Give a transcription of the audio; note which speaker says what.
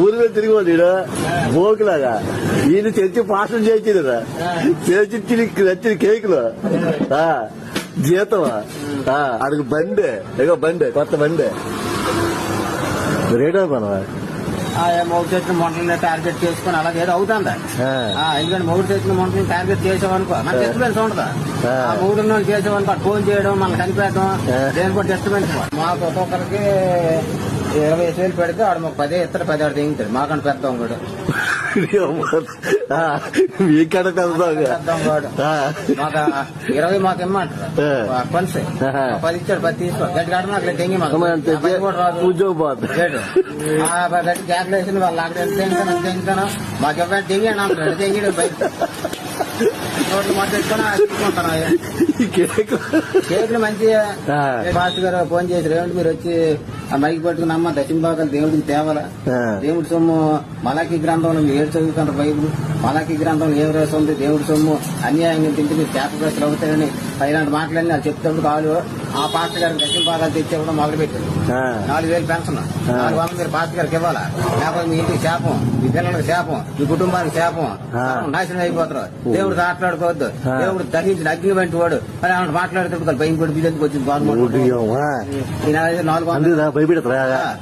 Speaker 1: ఊరి మీద తిరిగి బోకులాగా ఈయన చర్చి పాఠం చేయించిందిరా చేర్చి నచ్చిన కేకులు జీతమా అడుగు బండే ఏగో బండే కొత్త బండే రేటో మనవా
Speaker 2: మూడు చేసిన మంటలని టార్గెట్ చేసుకుని అలాగే ఏదో అవుతుందా ఎందుకంటే మూడు చేసిన మంటలను టార్గెట్ చేసామనుకో మనకి డిస్టర్బెన్స్ ఉంటుందా ఆ మూడు చేసామనుకో ఫోన్ చేయడం మనం కనిపెట్టడం దేని కూడా డిస్టర్బెన్స్ మాకు ఒక్కొక్కరికి 20,000 పెడితే ఆడు మాకు 10 ఇస్తారు 10 ఆడు తెగించాడు మాకంటే పెద్దాం కూడా
Speaker 1: మీకడ పెద్దాం
Speaker 2: కూడా మాకు 20 మాకు ఇమ్మంటారు పనిసే 10 ఇచ్చాడు 10 తీసుకో గట్టి కాడ నాకు తెంగి మాకు
Speaker 1: ఉద్యోగం పోతుంది
Speaker 2: గట్టి గ్యాట్లు వేసింది వాళ్ళు అక్కడ తెంగుతాను మాకు ఎవరైనా తెంగాడు అంటాడు తెంగిడు బయట రోడ్లు తీసుకుంటాను కేకులు మంచిగా ఫాస్ట్ గారు ఫోన్ చేశారు ఏమిటి మీరు వచ్చి ఆ మైకి పట్టుకుని అమ్మ దక్షిణ భాగాలు దేవుడికి తేవాలా దేవుడి సొమ్ము మలాకి గ్రంథంలో మీరు ఏడు చదువుకుంటారు బైబుల్ మలాకి గ్రంథంలో ఏం రాస్తుంది దేవుడి సొమ్ము అన్యాయంగా తింటే మీరు శాపగ్రస్తులు అవుతారని ఇలాంటి మాటలన్నీ వాళ్ళు చెప్తాడు కాదు ఆ పాస్టర్ గారికి దక్షిణ భాగాలు తెచ్చేవడం మొదలు పెట్టారు 4,000 పెన్షన్ 400 మీరు పాస్టర్ గారికి ఇవ్వాలా లేకపోతే మీ ఇంటికి శాపం మీ పిల్లలకి శాపం మీ కుటుంబానికి శాపం నాశనం అయిపోతారు దేవుడు మాట్లాడుకోవద్దు దేవుడు ధరించి అగ్ని వంటి వాడు అని మాట్లాడుతుంటారు భయం పడి బిజెందుకు వచ్చింది 400